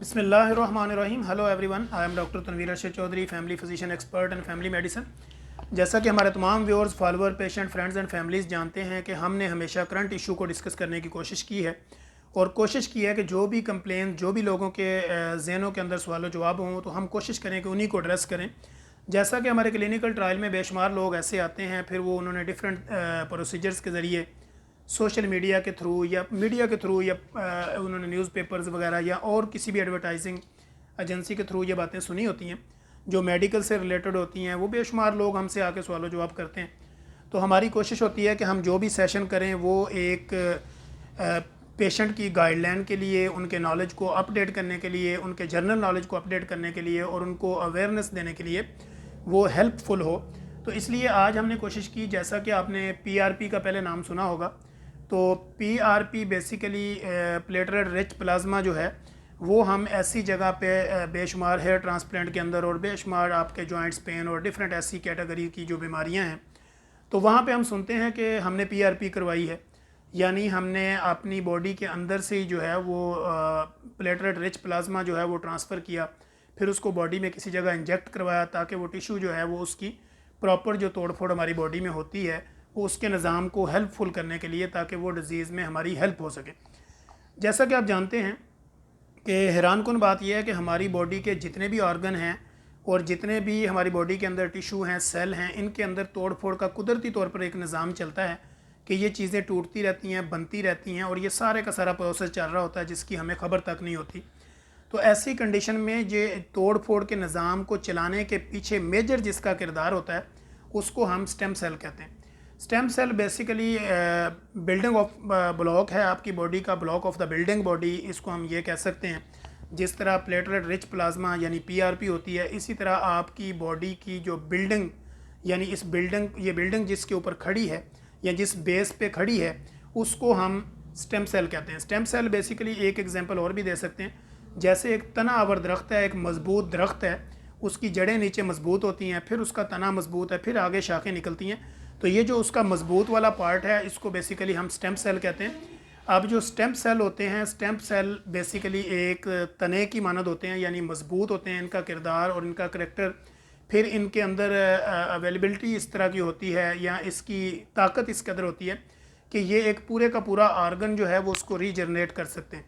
बिस्मिल्लाहिर्रहमानिर्रहीम। Hello everyone, I am doctor Tanveer Arshad Chaudhary, family physician expert and family medicine. जैसा कि हमारे तमाम viewers, follower, patient, friends and families जानते हैं कि हमने हमेशा करंट इशू को डिस्कस करने की कोशिश की है और कोशिश की है कि जो भी कंप्लेन, जो भी लोगों के ज़हनों के अंदर सवाल जवाब हों तो हम कोशिश करें कि उन्हीं को एड्रेस करें। जैसा कि हमारे क्लिनिकल ट्रायल में बेशुमार लोग ऐसे आते हैं, फिर वो उन्होंने डिफरेंट प्रोसीजर्स के ज़रिए सोशल मीडिया के थ्रू या मीडिया के थ्रू या उन्होंने न्यूज़पेपर्स वगैरह या और किसी भी एडवर्टाइजिंग एजेंसी के थ्रू ये बातें सुनी होती हैं जो मेडिकल से रिलेटेड होती हैं। वो बेशुमार लोग हमसे आके सवाल जवाब करते हैं। तो हमारी कोशिश होती है कि हम जो भी सेशन करें वो एक पेशेंट की गाइडलाइन के लिए, उनके नॉलेज को अपडेट करने के लिए, उनके जनरल नॉलेज को अपडेट करने के लिए और उनको अवेयरनेस देने के लिए वो हेल्पफुल हो। तो इसलिए आज हमने कोशिश की, जैसा कि आपने पीआरपी का पहले नाम सुना होगा, तो PRP basically platelet rich plasma जो है वो हम ऐसी जगह पे बेशुमार हेयर ट्रांसप्लांट के अंदर और बेशुमार आपके जॉइंट्स पेन और डिफरेंट ऐसी कैटेगरी की जो बीमारियां हैं तो वहाँ पे हम सुनते हैं कि हमने पीआरपी करवाई है, यानी हमने अपनी बॉडी के अंदर से ही जो है वो प्लेटलेट रिच प्लाज्मा जो है वो ट्रांसफ़र किया, फिर उसको बॉडी में किसी जगह इंजेक्ट करवाया ताकि वो टिश्यू जो है वो उसकी प्रॉपर जो तोड़ फोड़ हमारी बॉडी में होती है वो उसके निज़ाम को हेल्पफुल करने के लिए, ताकि वो डिज़ीज़ में हमारी हेल्प हो सके। जैसा कि आप जानते हैं कि हैरान कुन बात यह है कि हमारी बॉडी के जितने भी ऑर्गन हैं और जितने भी हमारी बॉडी के अंदर टिश्यू हैं, सेल हैं, इनके अंदर तोड़ फोड़ का कुदरती तौर पर एक निज़ाम चलता है कि ये चीज़ें टूटती रहती हैं, बनती रहती हैं और ये सारे का सारा प्रोसेस चल रहा होता है जिसकी हमें ख़बर तक नहीं होती। तो ऐसी कंडीशन में ये तोड़ फोड़ के निज़ाम को चलाने के पीछे मेजर जिसका किरदार होता है उसको हम स्टेम सेल कहते हैं। Stem cell basically building of block है, आपकी बॉडी का block of the building body, इसको हम ये कह सकते हैं। जिस तरह प्लेटलेट रिच प्लाज्मा यानी पीआरपी होती है, इसी तरह आपकी बॉडी की जो बिल्डिंग, यानी इस बिल्डिंग, ये बिल्डिंग जिसके ऊपर खड़ी है या जिस बेस पे खड़ी है उसको हम स्टेम सेल कहते हैं। स्टेम सेल बेसिकली एक एग्जांपल और भी दे सकते हैं, जैसे एक तना आवर दरख्त है, एक मजबूत दरख्त है, उसकी जड़ें नीचे मजबूत होती हैं, फिर उसका तना मजबूत है, फिर आगे शाखें निकलती हैं। तो ये जो उसका मजबूत वाला पार्ट है इसको बेसिकली हम स्टेम सेल कहते हैं। अब जो स्टेम सेल होते हैं, स्टेम सेल बेसिकली एक तने की मानद होते हैं, यानी मजबूत होते हैं, इनका किरदार और इनका करैक्टर, फिर इनके अंदर अवेलेबिलिटी इस तरह की होती है या इसकी ताकत इस कदर होती है कि ये एक पूरे का पूरा आर्गन जो है वो उसको रीजनरेट कर सकते हैं।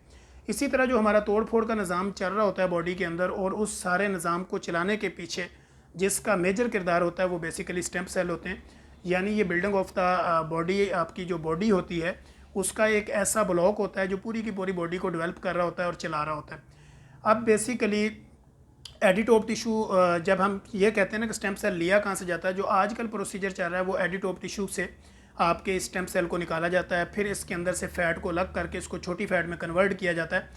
इसी तरह जो हमारा तोड़ फोड़ का निज़ाम चल रहा होता है बॉडी के अंदर और उस सारे निज़ाम को चलाने के पीछे जिसका मेजर किरदार होता है वो बेसिकली स्टेम सेल होते हैं। यानी ये बिल्डिंग ऑफ द बॉडी, आपकी जो बॉडी होती है उसका एक ऐसा ब्लॉक होता है जो पूरी की पूरी बॉडी को डेवलप कर रहा होता है और चला रहा होता है। अब बेसिकली एडिटोप टिश्यू, जब हम ये कहते हैं ना कि स्टेम सेल लिया कहाँ से जाता है, जो आजकल प्रोसीजर चल रहा है वो एडिटोप टिश्यू से आपके स्टेम सेल को निकाला जाता है, फिर इसके अंदर से फ़ैट को अलग करके इसको छोटी फ़ैट में कन्वर्ट किया जाता है।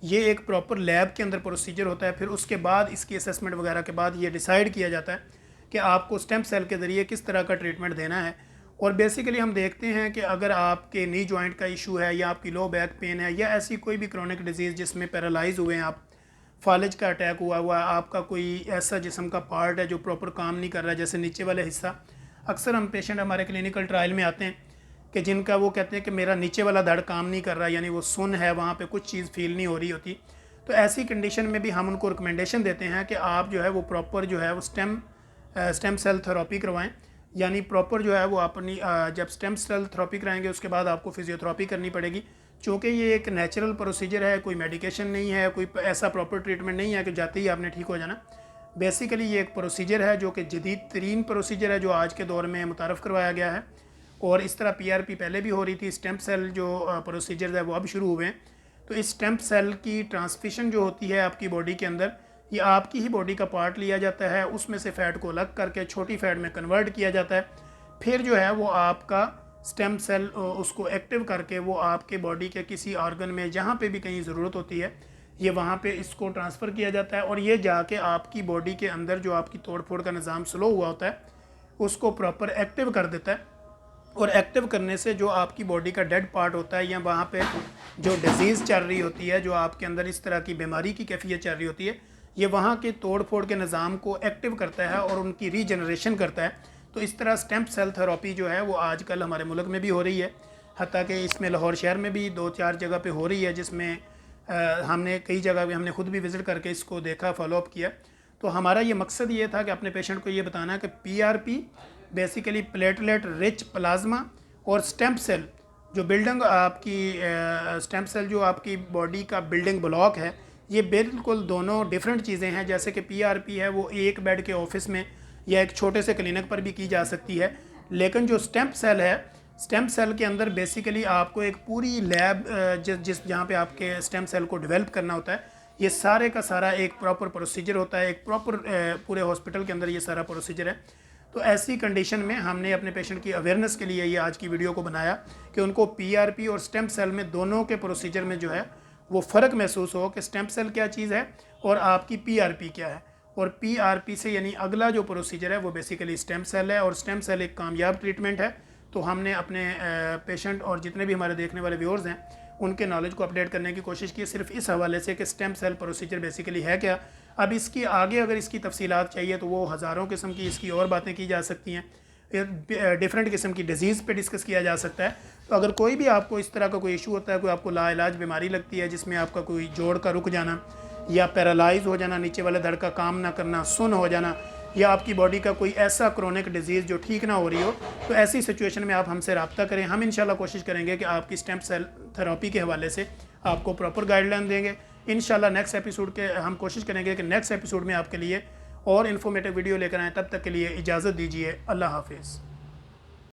ये एक प्रॉपर लैब के अंदर प्रोसीजर होता है। फिर उसके बाद इसकी असेसमेंट वगैरह के बाद ये डिसाइड किया जाता है कि आपको स्टेम सेल के ज़रिए किस तरह का ट्रीटमेंट देना है। और बेसिकली हम देखते हैं कि अगर आपके नी जॉइंट का इशू है या आपकी लो बैक पेन है या ऐसी कोई भी क्रोनिक डिजीज़ जिसमें पैरालाइज हुए हैं आप, फालिज का अटैक हुआ है, आपका कोई ऐसा जिस्म का पार्ट है जो प्रॉपर काम नहीं कर रहा है, जैसे नीचे वाला हिस्सा। अक्सर हम पेशेंट हमारे क्लिनिकल ट्रायल में आते हैं कि जिनका वो कहते हैं कि मेरा नीचे वाला धड़ काम नहीं कर रहा, यानी वो सुन है, वहाँ पे कुछ चीज़ फील नहीं हो रही होती। तो ऐसी कंडीशन में भी हम उनको रिकमेंडेशन देते हैं कि आप जो है वो प्रॉपर जो है वो स्टेम सेल थेरेपी करवाएं। यानी प्रॉपर जो है वो अपनी जब स्टेम सेल थेरेपी कराएंगे उसके बाद आपको फिजियोथेरेपी करनी पड़ेगी, चूँकि ये एक नेचुरल प्रोसीजर है, कोई मेडिकेशन नहीं है, कोई ऐसा प्रॉपर ट्रीटमेंट नहीं है कि जाते ही आपने ठीक हो जाना। बेसिकली ये एक प्रोसीजर है जो कि जदीद तरीन प्रोसीजर है जो आज के दौर में मुतारफ़ करवाया गया है। और इस तरह पीआरपी पहले भी हो रही थी, स्टेम सेल जो प्रोसीजर है वो अब शुरू हुए हैं। तो इस स्टेम सेल की ट्रांसमिशन जो होती है आपकी बॉडी के अंदर, ये आपकी ही बॉडी का पार्ट लिया जाता है, उसमें से फ़ैट को अलग करके छोटी फ़ैट में कन्वर्ट किया जाता है, फिर जो है वो आपका स्टेम सेल उसको एक्टिव करके वो आपके बॉडी के किसी ऑर्गन में जहाँ पे भी कहीं ज़रूरत होती है ये वहाँ पे इसको ट्रांसफ़र किया जाता है और ये जाके आपकी बॉडी के अंदर जो आपकी तोड़ फोड़ का निज़ाम स्लो हुआ होता है उसको प्रॉपर एक्टिव कर देता है। और एक्टिव करने से जो आपकी बॉडी का डेड पार्ट होता है या वहाँ पे जो डिजीज़ चल रही होती है, जो आपके अंदर इस तरह की बीमारी की कैफियत चल रही होती है, ये वहाँ के तोड़ फोड़ के निज़ाम को एक्टिव करता है और उनकी रीजनरेशन करता है। तो इस तरह स्टेम सेल थेरेपी जो है वो आजकल हमारे मुल्क में भी हो रही है, हत्ता कि इसमें लाहौर शहर में भी 2-4 जगह पे हो रही है, जिसमें हमने कई जगह भी हमने खुद भी विज़िट करके इसको देखा, फॉलोअप किया। तो हमारा ये मकसद ये था कि अपने पेशेंट को ये बताना कि PRP basically platelet rich plasma और स्टेम सेल जो बिल्डिंग आपकी स्टेम सेल जो आपकी बॉडी का बिल्डिंग ब्लॉक है, ये बिल्कुल दोनों डिफरेंट चीज़ें हैं। जैसे कि PRP है वो एक बेड के ऑफिस में या एक छोटे से क्लिनिक पर भी की जा सकती है, लेकिन जो स्टेम सेल है, स्टेम सेल के अंदर बेसिकली आपको एक पूरी लैब जहाँ पे आपके स्टेम सेल को डेवलप करना होता है, ये सारे का सारा एक प्रॉपर प्रोसीजर होता है, एक प्रॉपर पूरे हॉस्पिटल के अंदर ये सारा प्रोसीजर है। तो ऐसी कंडीशन में हमने अपने पेशेंट की अवेयरनेस के लिए ये आज की वीडियो को बनाया कि उनको PRP और स्टेम सेल में दोनों के प्रोसीजर में जो है वो फ़र्क महसूस हो कि स्टेम सेल क्या चीज़ है और आपकी PRP क्या है। और PRP से यानी अगला जो प्रोसीजर है वो बेसिकली स्टेम सेल है, और स्टेम सेल एक कामयाब ट्रीटमेंट है। तो हमने अपने पेशेंट और जितने भी हमारे देखने वाले व्यूअर्स हैं उनके नॉलेज को अपडेट करने की कोशिश की, सिर्फ इस हवाले से कि स्टेम सेल प्रोसीजर बेसिकली है क्या। अब इसकी आगे अगर इसकी तफसीलात चाहिए तो वो हज़ारों किस्म की इसकी और बातें की जा सकती हैं, डिफरेंट किस्म की डिजीज़ पे डिस्कस किया जा सकता है। तो अगर कोई भी आपको इस तरह का कोई इशू होता है, कोई आपको लाइलाज बीमारी लगती है जिसमें आपका कोई जोड़ का रुक जाना या पैरालाइज हो जाना, नीचे वाले धड़ का काम ना करना, सुन हो जाना, या आपकी बॉडी का कोई ऐसा क्रोनिक डिजीज़ जो ठीक ना हो रही हो, तो ऐसी सिचुएशन में आप हमसे रब्ता करें। हम इंशाल्लाह कोशिश करेंगे कि आपकी स्टेम सेल थेरेपी के हवाले से आपको प्रॉपर गाइडलाइन देंगे। इंशाल्लाह नेक्स्ट एपिसोड के हम कोशिश करेंगे कि नेक्स्ट एपिसोड में आपके लिए और इन्फॉर्मेटिव वीडियो लेकर आएँ। तब तक के लिए इजाज़त दीजिए। अल्लाह हाफिज़।